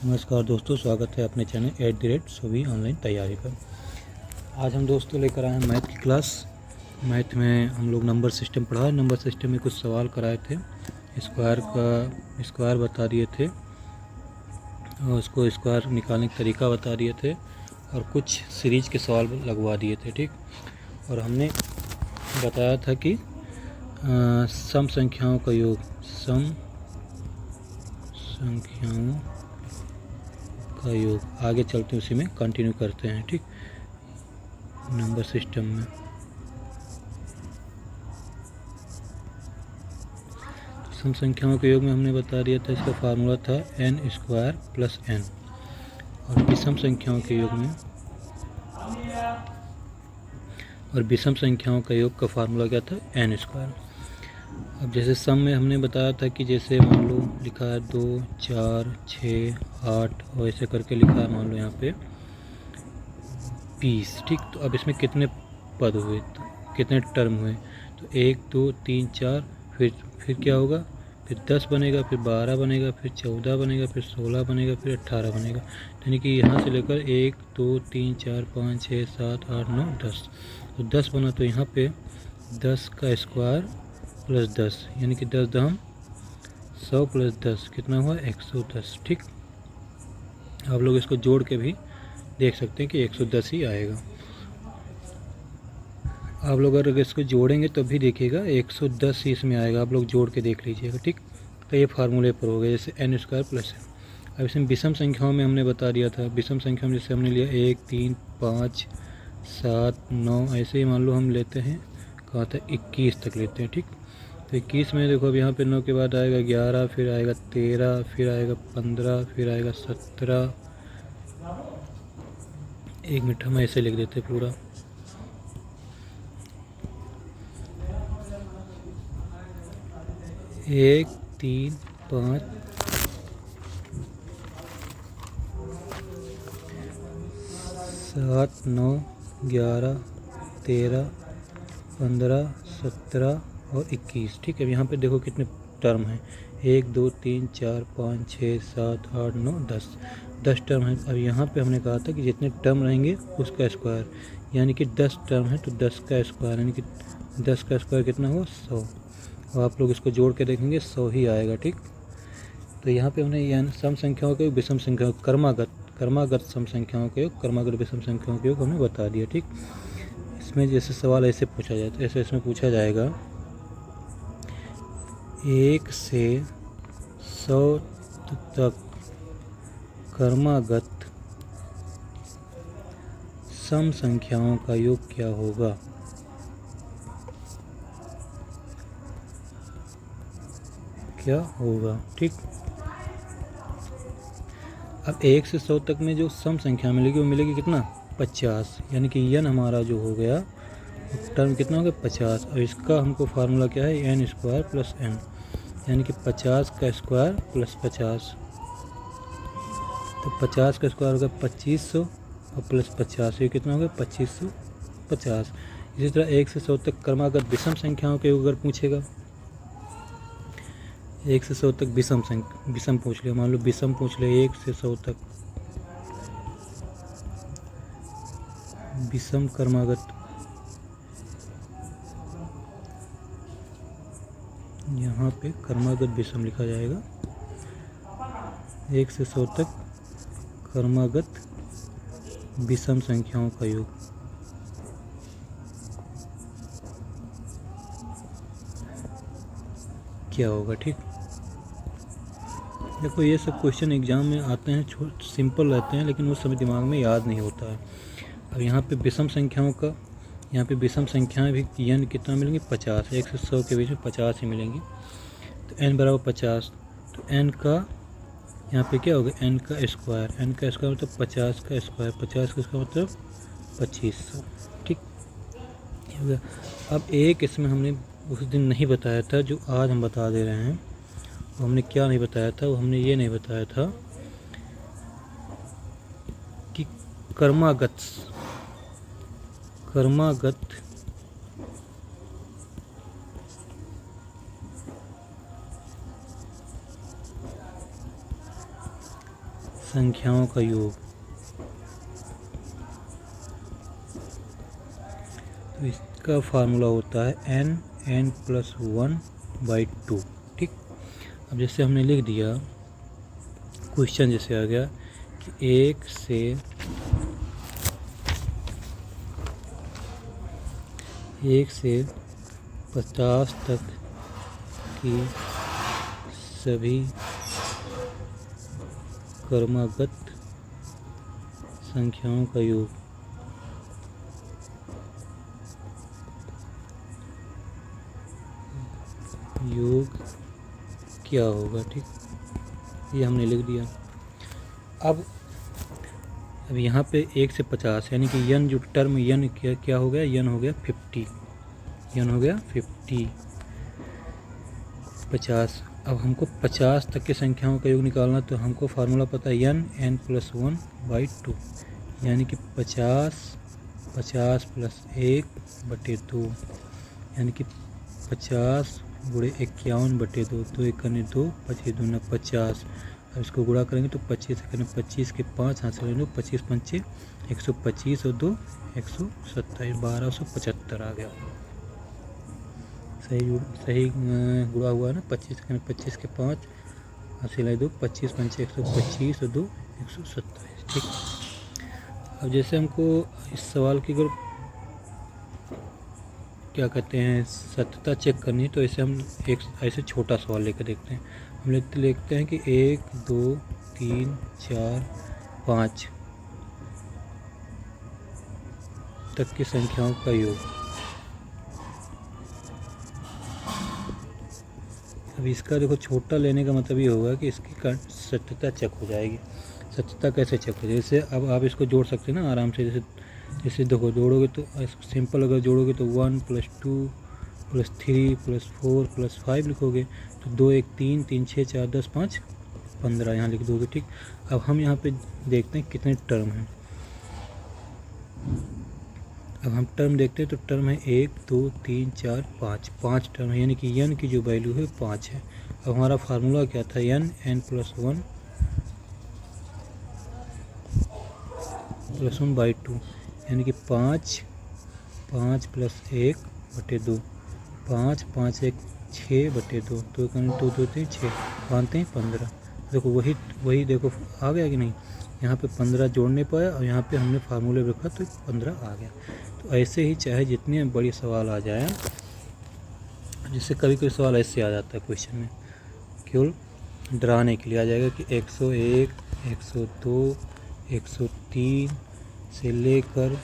नमस्कार दोस्तों, स्वागत है अपने चैनल @सभी ऑनलाइन तैयारी पर। आज हम दोस्तों लेकर आए हैं मैथ की क्लास। मैथ में हम लोग नंबर सिस्टम पढ़ा है। नंबर सिस्टम में कुछ सवाल कराए थे, स्क्वायर बता दिए थे और उसको स्क्वायर निकालने का तरीका बता दिए थे और कुछ सीरीज के सवाल लगवा दिए थे। ठीक, और हमने बताया था कि सम संख्याओं का योग, आगे चलते उसी में कंटिन्यू करते हैं। ठीक, नंबर सिस्टम में सम संख्याओं के योग में हमने बता दिया था, इसका फार्मूला था n² + n। और विषम संख्याओं के योग का फार्मूला क्या था, n²। अब जैसे सम में हमने बताया था कि जैसे मान लो लिखा है 2, 4, 6, 8 और ऐसे करके लिखा है, मान लो यहाँ पे 20। ठीक, तो अब इसमें कितने पद हुए, तो कितने टर्म हुए, तो 1, 2, 3, 4, फिर क्या होगा, फिर 10 बनेगा, फिर 12 बनेगा, फिर 14 बनेगा, फिर 16 बनेगा, फिर 18 बनेगा। यानी कि यहाँ से लेकर 1, 2, 3, 4, 5, 6, 7, 8, 9, 10। तो 10 बना, तो यहाँ पे 10 का स्क्वायर प्लस 10, यानी कि 10 दम 100 प्लस 10 कितना हुआ, 110। ठीक, आप लोग इसको जोड़ के भी देख सकते हैं कि 110 ही आएगा। आप लोग अगर इसको जोड़ेंगे तो भी देखिएगा 110 ही इसमें आएगा। आप लोग जोड़ के देख लीजिएगा। ठीक, तो ये फार्मूले पर हो गया, जैसे n² + n। अब इसमें विषम संख्याओं में हमने बता दिया था, विषम संख्या में जैसे हमने लिया 1, 3, 5, 7, 9, ऐसे ही मान लो हम लेते हैं, कहा था 21 तक लेते हैं। ठीक, तो 21 में देखो अब यहाँ पे 9 के बाद आएगा 11, फिर आएगा 13, फिर आएगा 15, फिर आएगा 17। एक मिनट हम ऐसे लिख देते पूरा। 1, 3, 5, 7, 9, 11, 13, 15, 17 और 21। ठीक है, अब यहाँ पे देखो कितने टर्म हैं, 1, 2, 3, 4, 5, 6, 7, 8, 9, 10 टर्म है। अब यहाँ पे हमने कहा था कि जितने टर्म रहेंगे उसका स्क्वायर, यानी कि 10 टर्म है तो 10 का स्क्वायर, यानी कि 10 का स्क्वायर कितना हुआ, 100। और आप लोग इसको जोड़ के देखेंगे 100 ही आएगा। ठीक, तो यहाँ पे हमने सम संख्याओं के विषम संख्याओं, क्रमागत सम संख्याओं के योग, क्रमागत विषम संख्याओं के योग हमने बता दिया। ठीक, इसमें जैसे सवाल ऐसे पूछा जाए, तो ऐसे इसमें पूछा जाएगा 1 से 100 तक क्रमागत सम संख्याओं का योग क्या होगा। ठीक, अब 1 से 100 तक में जो सम संख्या मिलेगी वो मिलेगी कितना, 50, यानी कि n हमारा जो हो गया टर्म कितना हो गया, 50। और इसका हमको फार्मूला क्या है, n² + n, यानी कि 50 का स्क्वायर प्लस 50। तो 50 का स्क्वायर होगा 2500 और प्लस 50, ये कितना होगा, 2550। इसी तरह 1 से 100 तक क्रमागत विषम संख्याओं के अगर पूछेगा, 1 से 100 तक विषम पूछ लिया, मान लो विषम पूछ ले 1 से 100 तक विषम क्रमागत, यहाँ पे क्रमागत विषम लिखा जाएगा। 1 से 100 तक क्रमागत विषम संख्याओं का योग क्या होगा। ठीक, देखो ये सब क्वेश्चन एग्जाम में आते हैं, सिंपल रहते हैं, लेकिन उस समय दिमाग में याद नहीं होता है। अब यहाँ पे विषम संख्याओं का, यहाँ पे विषम संख्याएं भी n कितना मिलेंगी, 50। 1 से 100 के बीच में 50 ही मिलेंगी, तो n = 50। तो n का यहाँ पे क्या होगा, n का स्क्वायर, मतलब 50 का स्क्वायर, 50 का स्क्वायर मतलब 2500। ठीक, अब एक इसमें हमने उस दिन नहीं बताया था जो आज हम बता दे रहे हैं। वो हमने क्या नहीं बताया था, वो हमने ये नहीं बताया था कि क्रमागत संख्याओं का योग। तो इसका फार्मूला होता है n+1/2। ठीक, अब जैसे हमने लिख दिया, क्वेश्चन जैसे आ गया कि 1 से 50 तक की सभी क्रमागत संख्याओं का योग। क्या होगा। ठीक, ये हमने लिख दिया। अब यहाँ पे 1 से 50 यानी कि यन जो टर्म यन क्या हो गया, यन हो गया 50, यन हो गया 50 50। अब हमको 50 तक की संख्याओं का योग निकालना, तो हमको फार्मूला पता है n+1/2 यानी कि 50 + 1/2 यानी कि 50 × 51/2। 2 × 2 25 दूना 50। अब इसको गुणा करेंगे तो 25 से 25 के 5 हाथ से लेंगे, 25 × 5 = 125 और 2 127, 1275 आ गया। सही गुणा हुआ ना। 25 से 25 के 5 हाथ से ले दो, 25 × 5 = 125 और 2 127। ठीक, अब जैसे हमको इस सवाल की अगर क्या कहते हैं सत्यता चेक करनी, तो ऐसे हम एक ऐसे छोटा सवाल लेकर देखते हैं। हम लिखते हैं कि 1 2 3 4 5 तक की संख्याओं का योग। अब इसका देखो छोटा लेने का मतलब ये होगा कि इसकी सत्यता चेक हो जाएगी। सत्यता कैसे चेक हो जाएगी, जैसे अब आप इसको जोड़ सकते हैं ना आराम से। जैसे देखो जोड़ोगे तो सिंपल अगर जोड़ोगे तो 1 + 2 + 3 + 4 + 5 लिखोगे तो 2 1 3 3 6 4 10 5 15 यहाँ लिख दोगे। ठीक, अब हम यहाँ पे देखते हैं कितने टर्म हैं। अब हम टर्म देखते हैं तो टर्म है 1 2 3 4 5 5 टर्म है, यानी कि n की जो वैल्यू है 5 है। अब हमारा फार्मूला क्या था, n+1/2 यानी कि 5 + 1/2 5 5 1 6/2 2 2 2 3 6 5 3 15। देखो वही देखो आ गया कि नहीं। यहाँ पे 15 जोड़ने पाया और यहाँ पे हमने फार्मूले रखा तो 15 आ गया। तो ऐसे ही चाहे जितने बड़ी सवाल आ जाए, जिससे कभी कोई सवाल ऐसे आ जाता है क्वेश्चन में, केवल डराने के लिए आ जाएगा कि 101 102 103 से लेकर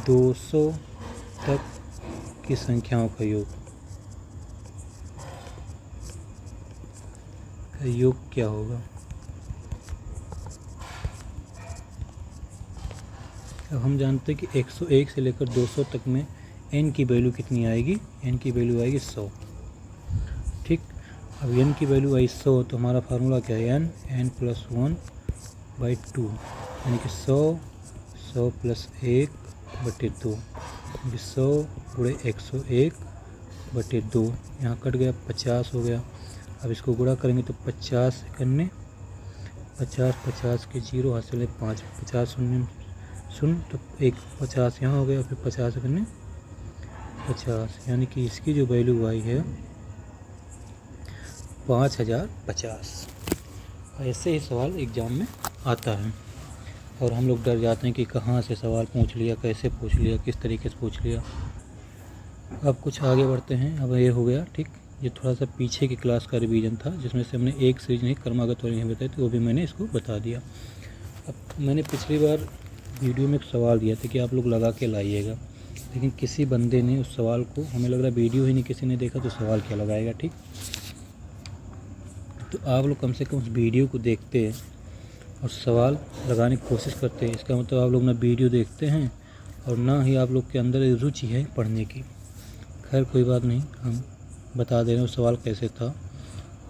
200 तक की संख्याओं का योग क्या होगा। अब हम जानते हैं कि 101 से लेकर 200 तक में n की वैल्यू कितनी आएगी, n की वैल्यू आएगी 100। ठीक, अब n की वैल्यू आई 100 तो हमारा फार्मूला क्या है, n+1/2 यानी कि 100 + 1/2 100 × 101/2 यहाँ कट गया 50 हो गया। अब इसको गुणा करेंगे तो 50 करने 50 50 के 0 हाथ से ले 5 50 शून्य तो 1 50 यहाँ हो गया, फिर 50 करने 50 यानी कि इसकी जो वैल्यू आई है 5050। ऐसे ही सवाल एग्ज़ाम में आता है और हम लोग डर जाते हैं कि कहाँ से सवाल पूछ लिया, कैसे पूछ लिया, किस तरीके से पूछ लिया। अब कुछ आगे बढ़ते हैं। अब ये हो गया। ठीक, ये थोड़ा सा पीछे की क्लास का रिवीजन था जिसमें से हमने एक सीरीज नहीं क्रमागत वाली नहीं बताई, तो वो भी मैंने इसको बता दिया। अब मैंने पिछली बार वीडियो में एक सवाल दिया था कि आप लोग लगा के लाइएगा, लेकिन किसी बंदे ने उस सवाल को, हमें लग रहा वीडियो ही नहीं किसी ने देखा, तो सवाल क्या लगाएगा। ठीक, तो आप लोग कम से कम उस वीडियो को देखते हैं और सवाल लगाने की कोशिश करते हैं। इसका मतलब आप लोग ना वीडियो देखते हैं और ना ही आप लोग के अंदर रुचि है पढ़ने की। खैर कोई बात नहीं, हम बता दे रहे हैं वो सवाल कैसे था।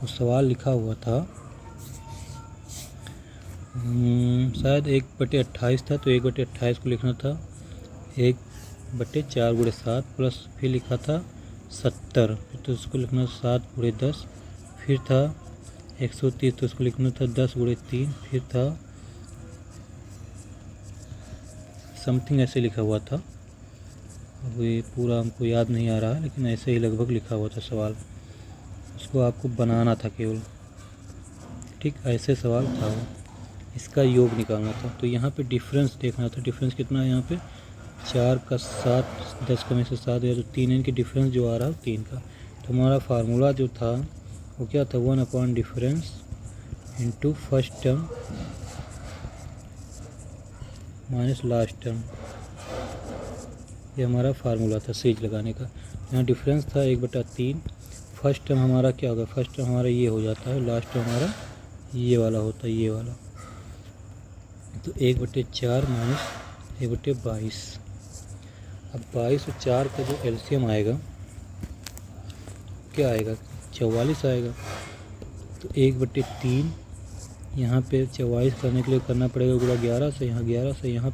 वो सवाल लिखा हुआ था शायद 1/28 था, तो 1/28 को लिखना था 1/4 × 7 प्लस फिर लिखा था 70, फिर तो उसको लिखना 7 × 10, फिर था 130 तो उसको लिखना था 10 गुणे 3, फिर था समथिंग ऐसे लिखा हुआ था, अब ये पूरा हमको याद नहीं आ रहा, लेकिन ऐसे ही लगभग लिखा हुआ था सवाल, उसको आपको बनाना था केवल। ठीक, ऐसे सवाल था वो, इसका योग निकालना था। तो यहाँ पे डिफरेंस देखना था, डिफरेंस कितना है यहाँ पे 4 का 7, 10 का में से 7 है तो 3, इनकी डिफरेंस जो आ रहा है 3 का। तो हमारा फार्मूला जो था वो क्या था, 1 upon difference into first term minus last term, ये हमारा फार्मूला था सीरीज लगाने का। यहाँ डिफरेंस था 1/3, फर्स्ट टर्म हमारा क्या होगा, फर्स्ट टर्म हमारा ये हो जाता है, लास्ट टर्म हमारा ये वाला होता है, ये वाला। तो 1/4 माइनस 1/22। अब 22 और 4 का जो एलसीएम आएगा क्या आएगा, 44 आएगा। तो 1/3 यहाँ पे 44 करने के लिए करना पड़ेगा गुणा 11 से, यहाँ 11 से, यहाँ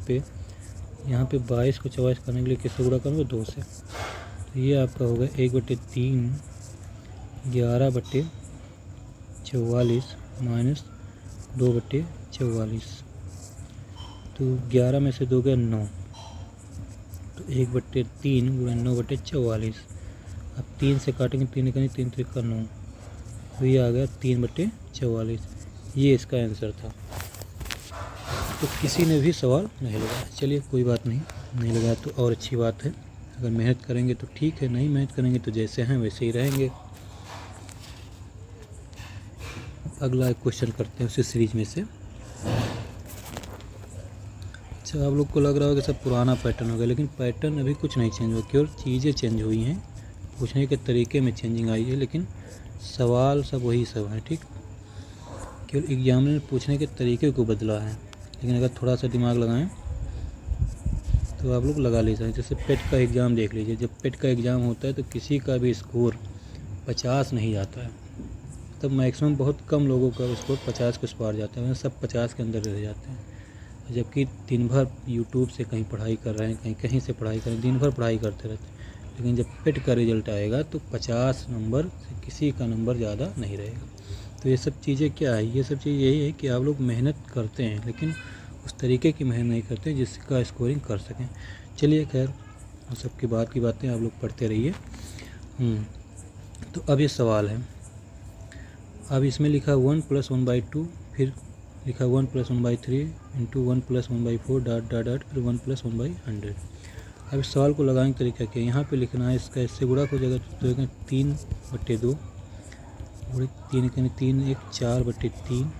पे 22 को 44 करने के लिए किससे गुणा करूँगा, 2 से। तो ये आपका होगा 1/3 11/44 माइनस 2/44। तो 11 में से 2 गया 9, तो 1/3 गुणा 9/44। अब 3 से काटेंगे, 3 निकालेंगे, 3 3 का 9, तो ये आ गया 3/44। ये इसका आंसर था। तो किसी ने भी सवाल नहीं लगाया, चलिए कोई बात नहीं लगाया तो और अच्छी बात है। अगर मेहनत करेंगे तो ठीक है, नहीं मेहनत करेंगे तो जैसे हैं वैसे ही रहेंगे। अगला एक क्वेश्चन करते हैं उसी सीरीज में से। अच्छा, आप लोग को लग रहा होगा कि सब पुराना पैटर्न हो गया, लेकिन पैटर्न अभी कुछ नहीं चेंज हुआ, केवल चीज़ें चेंज हुई हैं, पूछने के तरीके में चेंजिंग आई है, लेकिन सवाल सब वही सब है। ठीक, केवल एग्जामिनर ने पूछने के तरीके को बदला है, लेकिन अगर थोड़ा सा दिमाग लगाएं तो आप लोग लगा ले सकते। जैसे पेट का एग्ज़ाम देख लीजिए, जब पेट का एग्ज़ाम होता है तो किसी का भी स्कोर 50 नहीं जाता है, तब मैक्सिमम बहुत कम लोगों का स्कोर 50 के पार जाता है, सब 50 के अंदर रह जाते हैं। जबकि दिन भर यूट्यूब से कहीं पढ़ाई कर रहे हैं, कहीं से पढ़ाई कर रहे हैं, दिन भर पढ़ाई करते रहते हैं, लेकिन जब पेट का रिजल्ट आएगा तो 50 नंबर से किसी का नंबर ज़्यादा नहीं रहेगा। तो ये सब चीज़ें क्या है, ये सब चीज़ यही है कि आप लोग मेहनत करते हैं, लेकिन उस तरीके की मेहनत नहीं करते जिसका स्कोरिंग कर सकें। चलिए खैर, सबकी बात की बातें आप लोग पढ़ते रहिए। तो अब ये सवाल है, अब इसमें लिखा 1 + 1/2, फिर लिखा 1 + 1/3 इंटू 1 + 1/4 डॉट डॉट डॉट, फिर 1 + 1/100। अब इस सवाल को लगाने का तरीका क्या है, यहाँ पे लिखना है, इसका इससे गुणा हो जाएगा तो 3/2, 3 करें 3 1 4/3,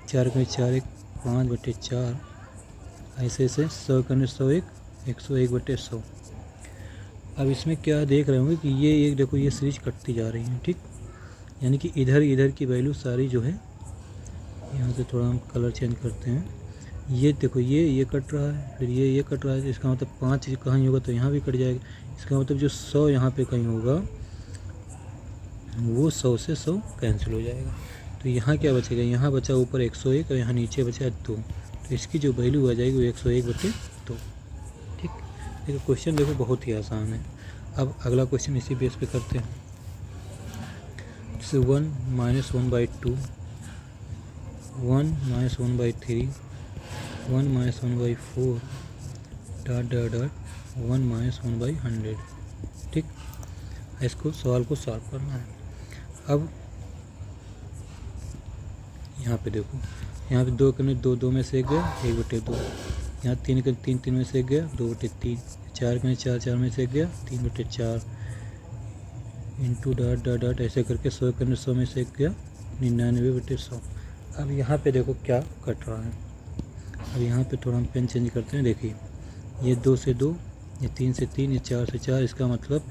4 करें 4 1 5/4, ऐसे ऐसे 100 करने 101 101/100। अब इसमें क्या देख रहे होंगे कि ये एक देखो, ये सीरीज कटती जा रही है। ठीक, यानी कि इधर की वैल्यू सारी जो है, यहाँ से थोड़ा हम कलर चेंज करते हैं, ये देखो ये कट रहा है, फिर ये कट रहा है, इसका मतलब 5 कहीं होगा तो यहाँ भी कट जाएगा। इसका मतलब जो 100 यहाँ पे कहीं होगा वो 100 से 100 कैंसिल हो जाएगा। तो यहाँ क्या बचेगा, यहाँ बचा ऊपर 101 और यहाँ नीचे बचा 2, तो इसकी जो वैल्यू आ जाएगी वो 101/2। ठीक, देखो क्वेश्चन देखो बहुत ही आसान है। अब अगला क्वेश्चन इसी बेस पे करते हैं। जैसे 1 - 1/2, 1 - 1/3, 1 - 1/4 डॉट डॉट डॉट 1 - 1/100। ठीक, इसको सवाल को सॉल्व करना है। अब यहाँ पे देखो, यहाँ पे 2 करने 2 2 में से 1 गया 1/2, यहाँ 3 करने 3 3 में से 1 गया 2/3, 4 करने 4 4 में से 1 गया 3/4 इंटू डॉट डॉट डॉट, ऐसे करके 100 करने 100 में से 1 गया 99/100। अब यहाँ पे देखो क्या कट रहा है। अब यहाँ पे थोड़ा हम पेन चेंज करते हैं। देखिए, ये 2 से 2, ये 3 से 3, ये 4 से 4, इसका मतलब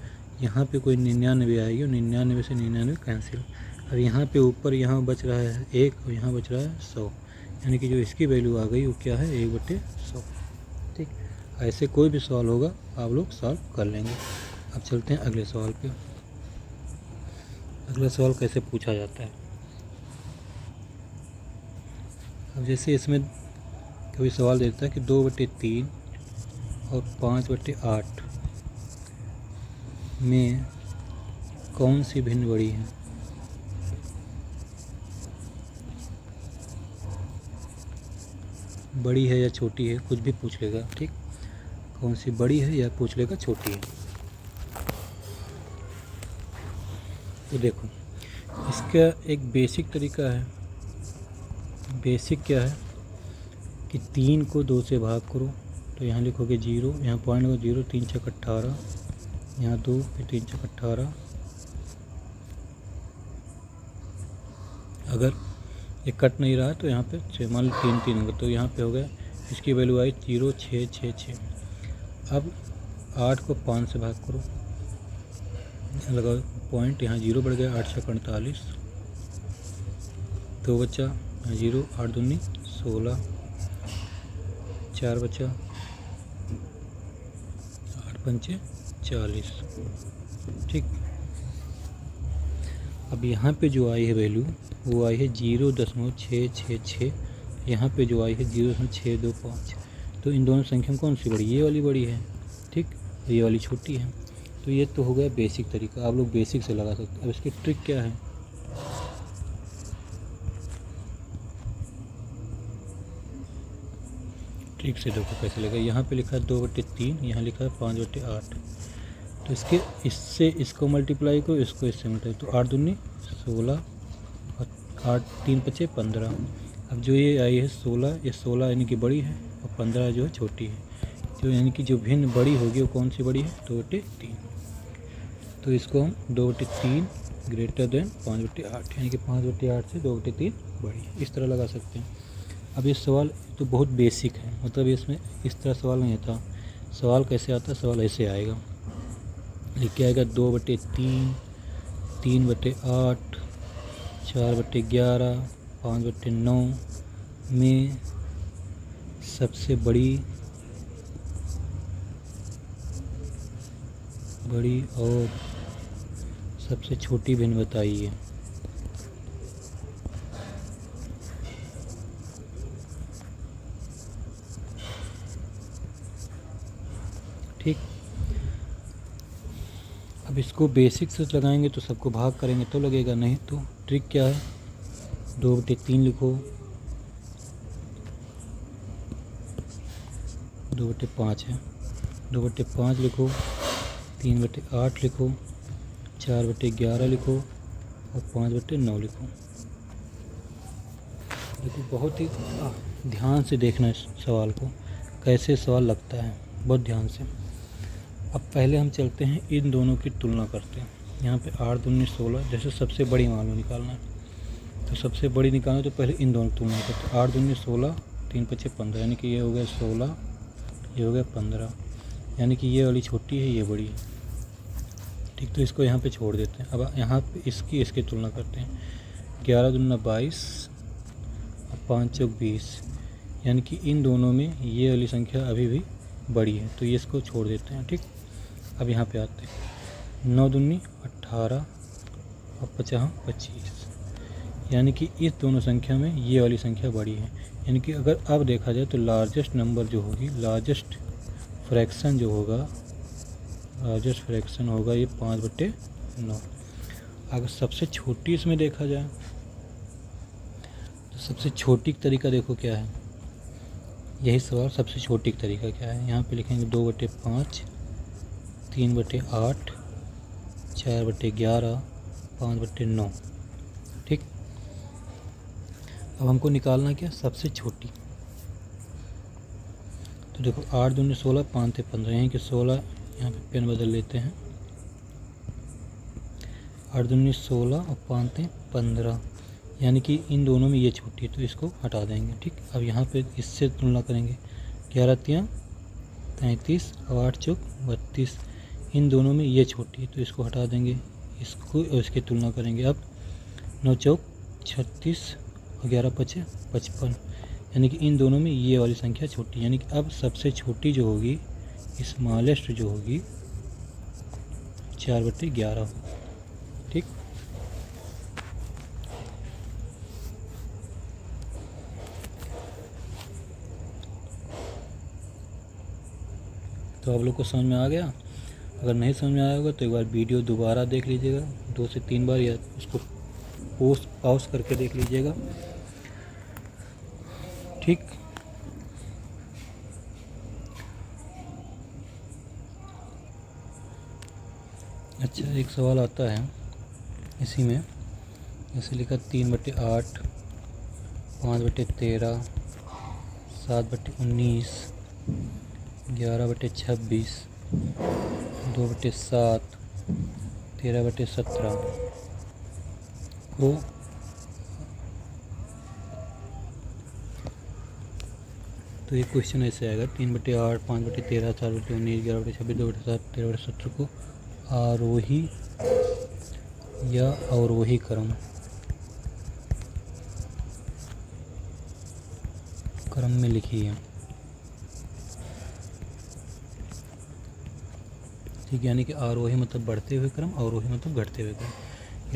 यहाँ पे कोई 99 आएगी और 99 से 99 कैंसिल। अब यहाँ पे ऊपर यहाँ बच रहा है 1 और यहाँ बच रहा है 100, यानी कि जो इसकी वैल्यू आ गई वो क्या है 1/100। ठीक, ऐसे कोई भी सवाल होगा आप लोग सॉल्व कर लेंगे। अब चलते हैं अगले सवाल पे। अगला सवाल कैसे पूछा जाता है। अब जैसे इसमें कभी सवाल देता है कि 2/3 और 5/8 में कौन सी भिन्न बड़ी है। बड़ी है या छोटी है, कुछ भी पूछ लेगा। ठीक, कौन सी बड़ी है या पूछ लेगा छोटी है। तो देखो इसका एक बेसिक तरीका है। बेसिक क्या है कि 3 को 2 से भाग करो, तो यहाँ लिखोगे 0, यहाँ पॉइंट को 0, 3 छक 18, यहाँ 2, फिर 3 छक 18। अगर ये कट नहीं रहा तो यहाँ पे 6, मान लो 3 3 होगा, तो यहाँ पे हो गया, इसकी वैल्यू आई 0 6 6 6। अब 8 को 5 से भाग करो, लगाओ पॉइंट, यहाँ 0 बढ़ गया, 8 छक 48, 2 बचा, 0, 8 दूनी 16, 4 बचा, 8 पंचे 40। ठीक, अब यहाँ पे जो आई है वैल्यू वो आई है 0.666, यहाँ पे जो आई है 0.625। तो इन दोनों संख्या में कौन सी बड़ी, ये वाली बड़ी है। ठीक, ये वाली छोटी है। तो ये तो हो गया बेसिक तरीका, आप लोग बेसिक से लगा सकते हैं। अब इसकी ट्रिक क्या है, ट्रिक से देखो कैसे लगा। यहाँ पे लिखा है 2/3, यहाँ लिखा है 5/8। तो इससे इसको मल्टीप्लाई करो, इसको इससे मल्टीप्लाई, तो 8 दूनी 16 और 8 3 पचे 15। अब जो ये आई है 16, ये 16 यानी कि बड़ी है और 15 जो है छोटी है। तो यानी कि जो भिन्न बड़ी होगी वो कौन सी बड़ी है, 2/3। तो इसको हम 2/3 ग्रेटर देन 5/8, यानी कि 5/8 से 2/3 बड़ी है, इस तरह लगा सकते हैं। अब ये सवाल तो बहुत बेसिक है, मतलब इसमें इस तरह सवाल नहीं आता। सवाल कैसे आता है, सवाल ऐसे आएगा, लिख आएगा 2/3, 3/8, 4/11, 5/9 में सबसे बड़ी और सबसे छोटी भिन्न बताइए। ठीक, अब इसको बेसिक से लगाएंगे तो सबको भाग करेंगे तो लगेगा, नहीं तो ट्रिक क्या है, 2/3 लिखो, 2/5 है, 2/5 लिखो, 3/8 लिखो, 4/11 लिखो और 5/9 लिखो। देखो बहुत ही ध्यान से देखना है सवाल को, कैसे सवाल लगता है, बहुत ध्यान से। अब पहले हम चलते हैं, इन दोनों की तुलना करते हैं। यहाँ पे 8 दूनी 16, जैसे सबसे बड़ी मान लो निकालना है, तो सबसे बड़ी निकालना तो पहले इन दोनों की तुलना करते हैं। 8 दूनी 16, 3 पचे 15, यानी कि ये हो गया 16, ये हो गया 15, यानी कि ये वाली छोटी है, ये बड़ी है। ठीक, तो इसको यहाँ पे छोड़ देते हैं। अब यहाँ पे इसकी तुलना करते हैं। 11 दूना 22 और 5 चौक 20, यानी कि इन दोनों में ये वाली संख्या अभी भी बड़ी है, तो ये इसको छोड़ देते हैं। ठीक, अब यहाँ पे आते हैं। 9 दूनी 18 और 50 25, यानी कि इस दोनों संख्या में ये वाली संख्या बड़ी है। यानी कि अगर अब देखा जाए तो लार्जेस्ट नंबर जो होगी, लार्जेस्ट फ्रैक्शन जो होगा, लार्जेस्ट फ्रैक्शन होगा ये 5/9। अगर सबसे छोटी इसमें देखा जाए तो सबसे छोटी तरीका देखो क्या है, यही सवाल, सबसे छोटी तरीका क्या है। यहाँ पे लिखेंगे 2/5, 3/8, 4/11, 5/9। ठीक, अब हमको निकालना क्या, सबसे छोटी। तो देखो 8 दूनी 16, 5 थे 15, यहीं के 16, यहाँ पे पेन बदल लेते हैं। 8 दूनी 16 और 5 थे 15, यानी कि इन दोनों में ये छोटी है, तो इसको हटा देंगे। ठीक, अब यहाँ पे इससे तुलना करेंगे। 11 तियाँ 33 और 8 चौक 32, इन दोनों में ये छोटी है, तो इसको हटा देंगे, इसको और इसकी तुलना करेंगे। अब 9 चौक 36 और 11 पचे 55, यानी कि इन दोनों में ये वाली संख्या छोटी, यानी कि अब सबसे छोटी जो होगी, स्मॉलेस्ट जो होगी, 4/11 होगी। ठीक, तो आप लोग को समझ में आ गया। अगर नहीं समझ में आया होगा तो एक बार वीडियो दोबारा देख लीजिएगा, 2 से 3 बार, या उसको पॉज करके देख लीजिएगा। ठीक, अच्छा, एक सवाल आता है इसी में, जैसे लिखा 3/8, 5/13, 7/19, 11/26, 2/7, 13/17 को तो ये क्वेश्चन ऐसे आएगा 3/8, 5/13, 4/19, 11/26, 2/7, 13/17 को आरोही या अवरोही क्रम में लिखिए। ठीक, यानी कि आरोही मतलब बढ़ते हुए क्रम, अवरोही मतलब घटते हुए क्रम।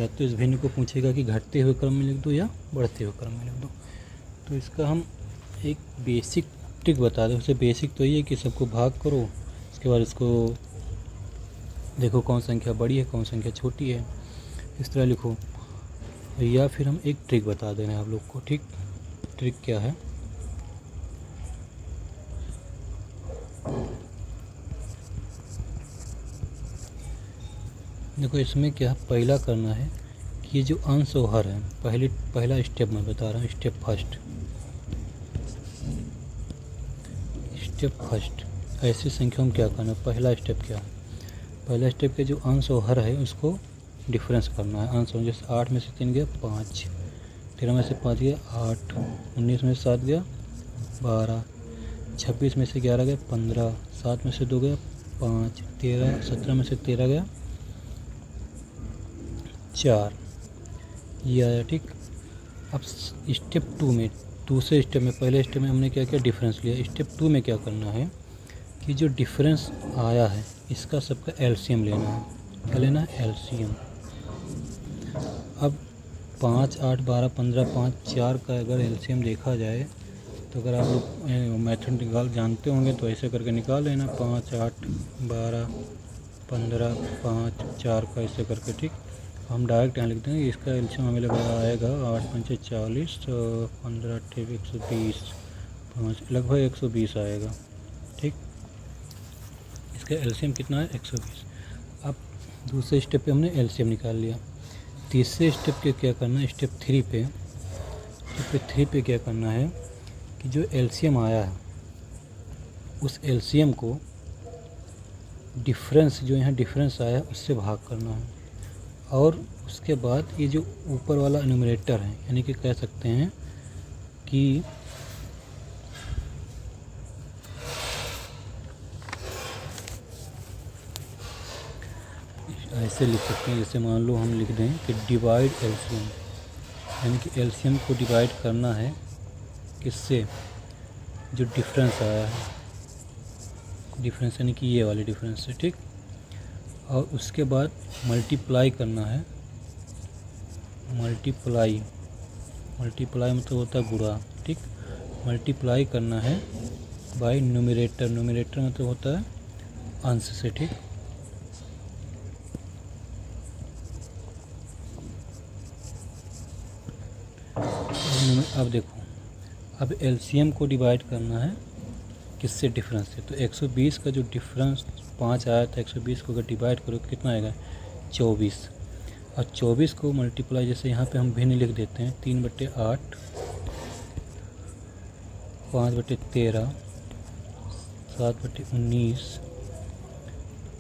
या तो इस भिन्न को पूछेगा कि घटते हुए क्रम में लिख दो या बढ़ते हुए क्रम में लिख दो। तो इसका हम एक बेसिक ट्रिक बता दें। उससे बेसिक तो ये है कि सबको भाग करो, उसके बाद इसको देखो कौन संख्या बड़ी है कौन संख्या छोटी है, इस तरह लिखो। या फिर हम एक ट्रिक बता दे रहे हैं आप लोग को। ठीक, ट्रिक क्या है, देखो इसमें क्या पहला करना है कि ये जो अंश और हर है, पहला स्टेप मैं बता रहा हूँ, स्टेप फर्स्ट ऐसी संख्याओं में क्या करना है। पहला स्टेप क्या है, पहला स्टेप के जो अंश और हर है उसको डिफरेंस करना है। अंश और जैसे 8 में से 3 गया 5, 13 में से 5 गया 8, 19 में से 7 गया 12, 26 में से 11 गया 15, 7 में से 2 गया 5, 17 में से 13 गया 4, ये आया। ठीक, अब स्टेप 2 में, दूसरे स्टेप में, पहले स्टेप में हमने क्या किया, डिफरेंस लिया। स्टेप 2 में क्या करना है कि जो डिफरेंस आया है इसका सबका एलसीएम लेना है। क्या लेना है, एलसीएम। अब 5, 8, 12, 15, 5, 4 का अगर एलसीएम देखा जाए तो अगर आप लोग मेथड निकाल जानते होंगे तो ऐसे करके निकाल लेना, 5, 8, 12, 15, 5, 4 का ऐसे करके। ठीक, हम डायरेक्ट यहाँ लिख देंगे इसका एलसीएम हमें लगा आएगा 8 पंचे 40, 15 अट्ठे 120, 5 लगभग 120 आएगा। ठीक, इसका एलसीएम कितना है, 120। अब दूसरे स्टेप पे हमने एलसीएम निकाल लिया। तीसरे स्टेप पे क्या करना है, स्टेप 3 पे क्या करना है कि जो एलसीएम आया है उस एलसीएम को डिफरेंस, जो यहाँ डिफरेंस आया है उससे भाग करना है। और उसके बाद ये जो ऊपर वाला न्यूमरेटर है, यानी कि कह सकते हैं कि ऐसे लिख सकते हैं, जैसे मान लो हम लिख दें कि डिवाइड एलसीएम, यानी कि एलसीएम को डिवाइड करना है किससे, जो डिफरेंस आया है, डिफरेंस यानी कि ये वाले डिफरेंस से। ठीक, और उसके बाद मल्टीप्लाई करना है, मल्टीप्लाई मतलब होता है गुणा। ठीक, मल्टीप्लाई करना है बाय न्यूमरेटर मतलब होता है अंश से। ठीक, अब देखो, अब एलसीएम को डिवाइड करना है किससे, डिफरेंस से। तो 120 का जो डिफरेंस 5 आया था, 120 को अगर डिवाइड करो तो कितना आएगा, 24। और 24 को मल्टीप्लाई, जैसे यहाँ पे हम भिन्न लिख देते हैं, 3/8, 5/13, 7/19,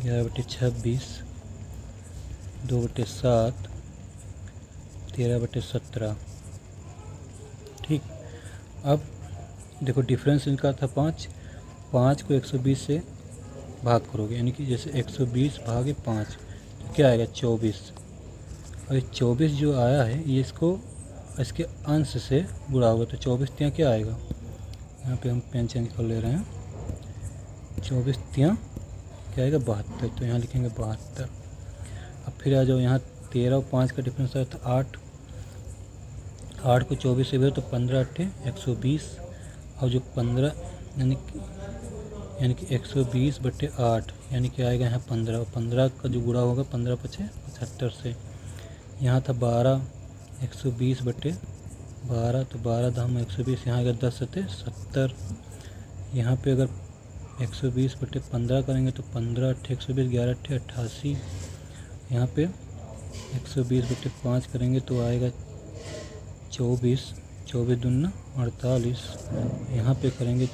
11/26, 2/7, 13/17। ठीक, अब देखो डिफरेंस इनका था 5 को 120 से भाग करोगे, यानी कि जैसे 120 भागे 5 तो क्या आएगा, 24। और 24 जो आया है ये इसको इसके अंश से गुणा होगा, तो 24 ત્યાં क्या आएगा, यहाँ पे हम पेन चेंज कर ले रहे हैं, 24 ત્યાં क्या आएगा, 72। तो यहाँ लिखेंगे 72। अब फिर आ जाओ यहाँ 13 और 5 का डिफरेंस आया तो 8 को 24 से भेजो तो 15 अट्ठे 120। और जो 15 यानी कि 120/8 यानी कि आएगा यहाँ 15, और 15 का जो गुणा होगा 15 पचे 75 से। यहाँ था 12, 120/12, तो 12 दाम 120, यहाँ आएगा 10 सत्ते 70। यहाँ पे अगर 120/15 करेंगे तो 15 अट्ठे 120, 11 अट्ठे 88, यहाँ पे 120/5 करेंगे तो आएगा 24, 24 दूना 48। यहाँ पे करेंगे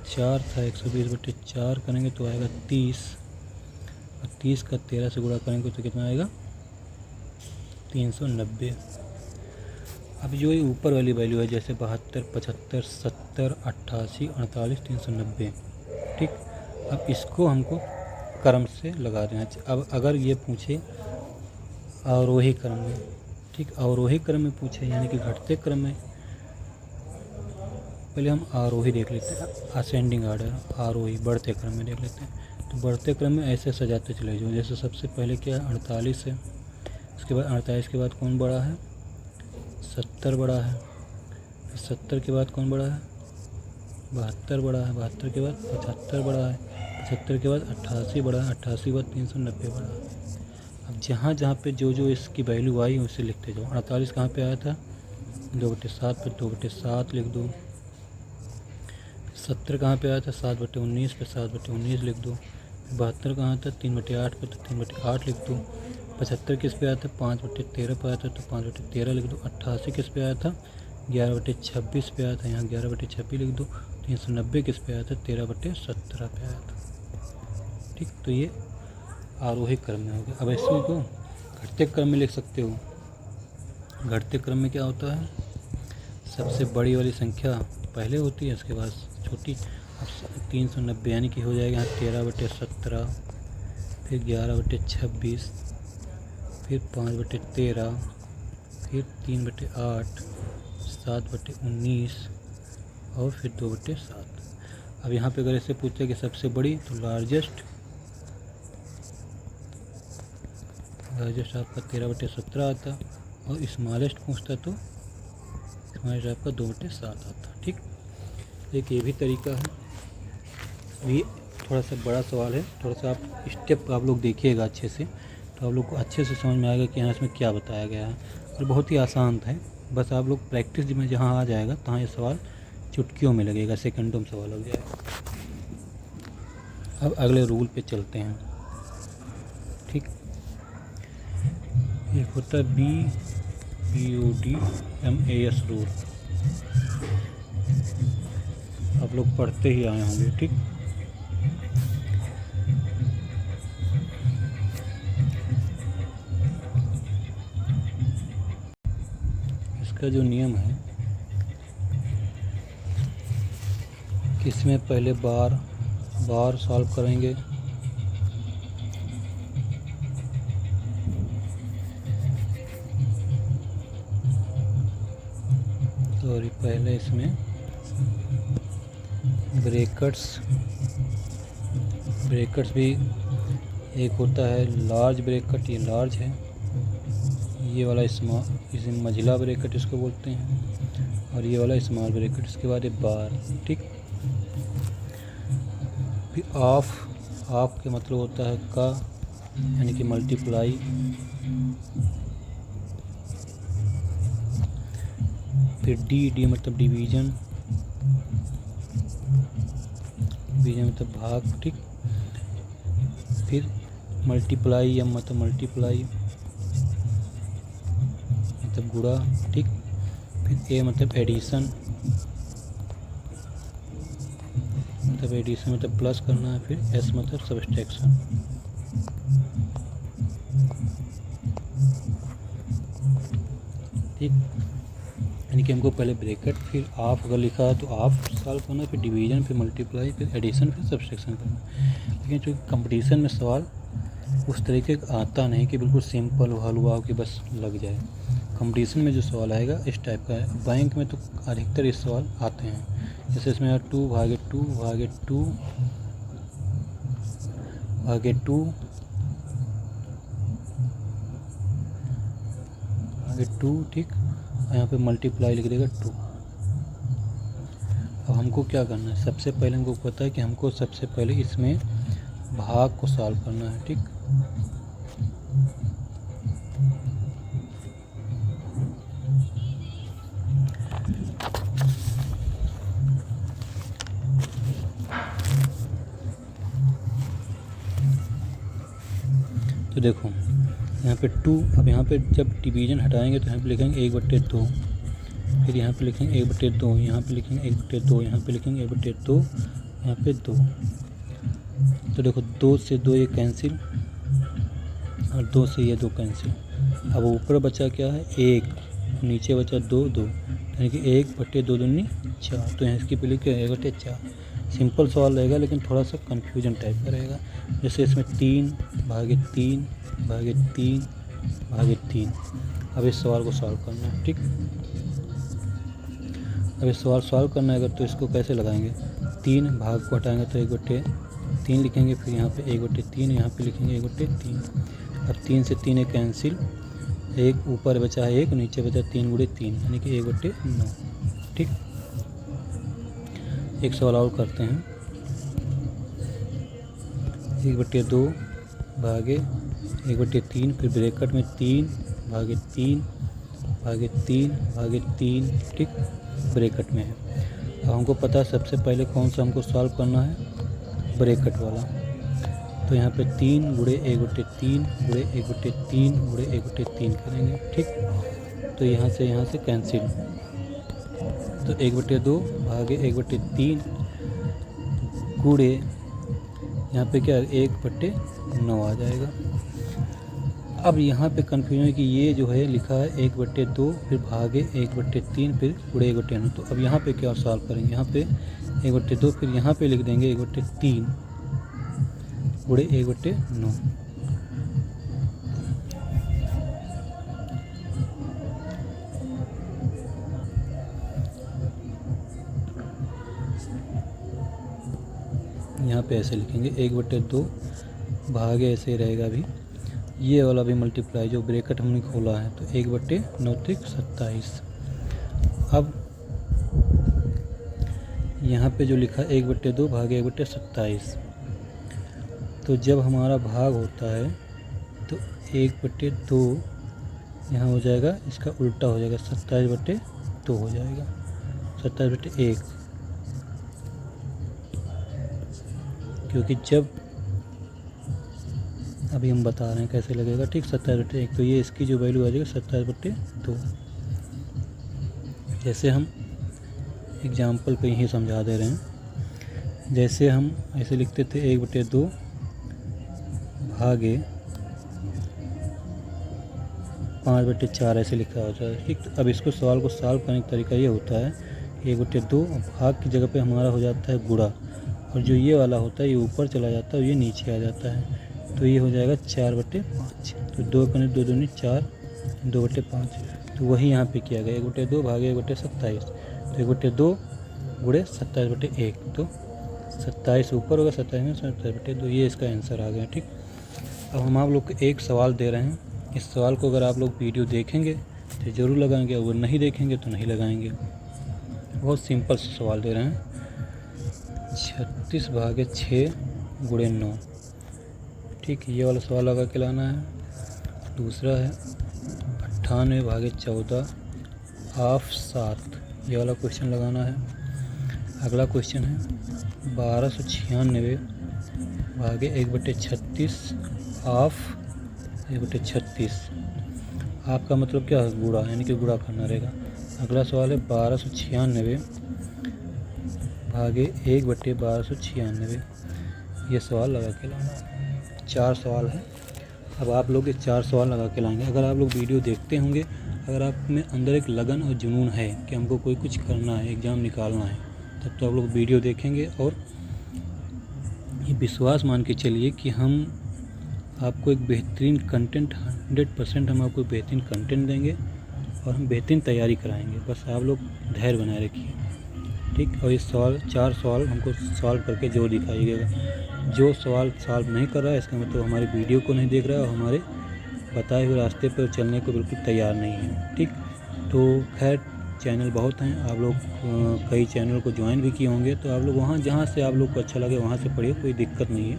4 था, 120/4 करेंगे तो आएगा 30, और 30 का 13 से गुणा करेंगे तो कितना आएगा 390। अब जो ये ऊपर वाली वैल्यू है जैसे 72, 75, 70, 88, 48, 390, ठीक। अब इसको हमको क्रम से लगा देना चाहिए। अब अगर ये पूछे अवरोही क्रम में, ठीक, अवरोही क्रम में पूछे यानी कि घटते क्रम में, पहले हम आरोही देख लेते हैं, असेंडिंग आर्डर, आरोही बढ़ते क्रम में देख लेते हैं। तो बढ़ते क्रम में ऐसे सजाते चले जाओ, जैसे सबसे पहले क्या है 48 है, उसके बाद 48 के बाद कौन बड़ा है 70 बड़ा है, फिर 70 के बाद कौन बड़ा है 72 बड़ा है, 72 के बाद 75 बड़ा है, 75 के बाद 88 बड़ा है, 88 के बाद 390 बड़ा है। अब जहाँ जहाँ पे जो जो इसकी वैल्यू आई उसे लिखते जाओ। 48 कहाँ पे आया था 2/7 पे 2/7 लिख दो। 70 कहाँ पे आया था 7/19 पे 7/19 लिख दो। 72 कहाँ था 3/8 पे तो 3/8 लिख दो। 75 किस पे आया था 5/13 पे आया था तो 5/13 लिख दो। 88 किस पे आया था 11/26 पे आया था, यहाँ 11/26 लिख दो। 390 किस पे आया था 13/17 पे आया था, ठीक। तो ये आरोही क्रम में हो गया। अब ऐसे को घटते क्रम में लिख सकते हो। घटते क्रम में क्या होता है सबसे बड़ी वाली संख्या पहले होती है, उसके बाद छोटी। अब 390 यानी कि हो जाएगा यहाँ 13/17, फिर 11/26, फिर 5/13, फिर 3/8, 7/19 और फिर 2/7। अब यहाँ पे अगर ऐसे पूछे कि सबसे बड़ी तो लार्जेस्ट आपका 13/17 आता, और स्मॉलेस्ट पूछता तो स्मॉलेस्ट आपका 2/7 आता, ठीक। एक ये भी तरीका है, ये थोड़ा सा बड़ा सवाल है, थोड़ा सा आप स्टेप आप लोग देखिएगा अच्छे से, तो आप लोग को अच्छे से समझ में आएगा कि यहाँ इसमें क्या बताया गया है। और बहुत ही आसान है, बस आप लोग प्रैक्टिस में जहाँ आ जाएगा तहाँ ये सवाल चुटकियों में लगेगा, सेकंडों में सवाल हो जाएगा। अब अगले रूल पे चलते हैं, ठीक। एक होता है BODMAS रूल, आप लोग पढ़ते ही आए होंगे, ठीक। इसका जो नियम है कि इसमें पहले बार सॉल्व करेंगे, सॉरी पहले इसमें ब्रैकेट्स भी एक होता है लार्ज ब्रैकेट, ये लार्ज है, ये वाला स्मॉल, इसे मझिला ब्रैकेट इसको बोलते हैं, और ये वाला स्मॉल ब्रैकेट, इसके बाद ये बार, ठीक। फिर ऑफ के मतलब होता है का, यानी कि मल्टीप्लाई, फिर डी मतलब डिवीजन मतलब भाग, ठीक। फिर मल्टीप्लाई या मतलब मल्टीप्लाई मतलब गुणा, ठीक। फिर ए मतलब एडिशन मतलब प्लस करना है। फिर एस मतलब सब्सट्रैक्शन, ठीक। यानी कि हमको पहले ब्रैकेट फिर ऑफ अगर लिखा है तो ऑफ सॉल्व करना, फिर डिवीजन, फिर मल्टीप्लाई, फिर एडिशन, फिर सब्सट्रैक्शन करना। लेकिन जो कंपटीशन में सवाल उस तरीके का आता नहीं कि बिल्कुल सिंपल हलवा हो कि बस लग जाए। कंपटीशन में जो सवाल आएगा इस टाइप का है। बैंक में तो अधिकतर इस सवाल आते हैं, जैसे इसमें 2/2, ठीक। यहाँ पे मल्टीप्लाई लिख देगा 2। अब हमको क्या करना है, सबसे पहले हमको पता है कि हमको सबसे पहले इसमें भाग को सॉल्व करना है, ठीक। तो देखो यहाँ पे 2। अब यहाँ पे जब डिवीज़न हटाएंगे तो यहाँ पे लिखेंगे 1/2, फिर यहाँ पे लिखेंगे 1/2, यहाँ पे लिखेंगे 1/2, यहाँ पे लिखेंगे 1/2, यहाँ पे 2। तो देखो 2 से 2 ये कैंसिल और 2 से ये 2 कैंसिल। अब ऊपर बचा क्या है 1, नीचे बचा 2, यानी कि 1/2 दूनी 4। तो यहाँ इसकी पे लिखे 1/4। सिंपल सवाल रहेगा लेकिन थोड़ा सा कन्फ्यूजन टाइप का रहेगा। जैसे इसमें 3/3/3/3। अब इस सवाल को सॉल्व करना है, ठीक। अब इस सवाल सॉल्व करना है अगर, तो इसको कैसे लगाएंगे, 3 भाग को हटाएंगे तो 1/3 लिखेंगे, फिर यहाँ पे 1/3, यहाँ पे लिखेंगे 1/3। अब 3 से 3 कैंसिल, एक ऊपर बचा है 1, नीचे बचा 3 × 3 यानी कि 1/9, ठीक। एक सवाल और करते हैं। 1/2 भागे 1/3, फिर ब्रैकेट में 3/3/3/3, ठीक, ब्रैकेट में है। अब हमको पता है सबसे पहले कौन सा हमको सॉल्व करना है, ब्रैकेट वाला। तो यहाँ पे 3 × 1/3 × 1/3 × 1/3 करेंगे, ठीक। तो यहाँ से कैंसिल, तो 1/2 भागे 1/3 गुणे यहाँ पे क्या 1/9 आ जाएगा। अब यहाँ पे कन्फ्यूजन है कि ये जो है लिखा है 1/2, फिर भागे 1/3, फिर गुणे 1/9। तो अब यहाँ पे क्या सॉल्व करेंगे, यहाँ पे 1/2, फिर यहाँ पे लिख देंगे 1/3 गुणे 1/9। यहाँ पे ऐसे लिखेंगे 1/2 भागे, ऐसे रहेगा अभी ये वाला भी मल्टीप्लाई जो ब्रैकेट हमने खोला है, तो 1/9 × 27। अब यहाँ पे जो लिखा 1/2 भागे 1/27, तो जब हमारा भाग होता है तो 1/2 यहाँ हो जाएगा, इसका उल्टा हो जाएगा, 27/2 हो जाएगा, 27/1। क्योंकि जब अभी हम बता रहे हैं कैसे लगेगा, ठीक, 27/1। तो ये इसकी जो वैल्यू आ जाएगी 27/2। जैसे हम एग्जाम्पल पे ही समझा दे रहे हैं, जैसे हम ऐसे लिखते थे 1/2 भागे 5/4 ऐसे लिखा होता है, ठीक। तो अब इसको सवाल को सॉल्व करने का तरीका ये होता है, 1/2 भाग की जगह पे हमारा हो जाता है गुणा, और जो ये वाला होता है ये ऊपर चला जाता है और ये नीचे आ जाता है, तो ये हो जाएगा 4/5। तो 2 × 2 = 4, 2/5। तो वही यहाँ पे किया गया, 1/2 भागे 1/27। तो 1/2 गुणे 27/1, तो 27 ऊपर होगा, 27 में 27/2, ये इसका आंसर आ गया, ठीक। अब हम आप लोग को एक सवाल दे रहे हैं, इस सवाल को अगर आप लोग वीडियो देखेंगे तो ज़रूर लगाएंगे, अगर नहीं देखेंगे तो नहीं लगाएंगे। बहुत सिंपल सवाल दे रहे हैं, 36/6 × 9, ठीक, ये वाला सवाल लगा के लाना है। दूसरा है 98/14 ऑफ 7, ये वाला क्वेश्चन लगाना है। अगला क्वेश्चन है 1296/1/36 ऑफ 1/36। आपका मतलब क्या है, गुणा, यानी कि गुणा करना रहेगा। अगला सवाल है 1296/1/1296, ये सवाल लगा के लाना है। 4 सवाल है। अब आप लोग ये 4 सवाल लगा के लाएंगे। अगर आप लोग वीडियो देखते होंगे, अगर आप में अंदर एक लगन और जुनून है कि हमको कोई कुछ करना है, एग्ज़ाम निकालना है, तब तो आप लोग वीडियो देखेंगे और ये विश्वास मान के चलिए कि हम आपको एक बेहतरीन कंटेंट 100% हम आपको बेहतरीन कंटेंट देंगे और हम बेहतरीन तैयारी कराएंगे। बस आप लोग धैर्य बनाए रखिए, ठीक। और ये 4 सवाल हमको सॉल्व करके जो दिखाइएगा। जो सवाल सॉल्व नहीं कर रहा है इसका मतलब हमारे वीडियो को नहीं देख रहा है और हमारे बताए हुए रास्ते पर चलने को बिल्कुल तैयार नहीं है, ठीक। तो खैर चैनल बहुत हैं, आप लोग कई चैनल को ज्वाइन भी किए होंगे, तो आप लोग वहाँ जहाँ से आप लोग को अच्छा लगे वहाँ से पढ़िए, कोई दिक्कत नहीं है।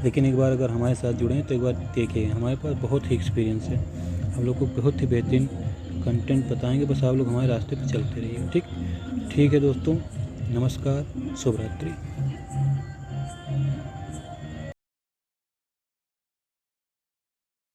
लेकिन एक बार अगर हमारे साथ जुड़ें तो एक बार देखिए, हमारे पास बहुत ही एक्सपीरियंस है, हम लोग को बहुत ही बेहतरीन कंटेंट बताएंगे। बस आप लोग हमारे रास्ते पर चलते रहिए, ठीक है दोस्तों, नमस्कार, शुभ रात्रि।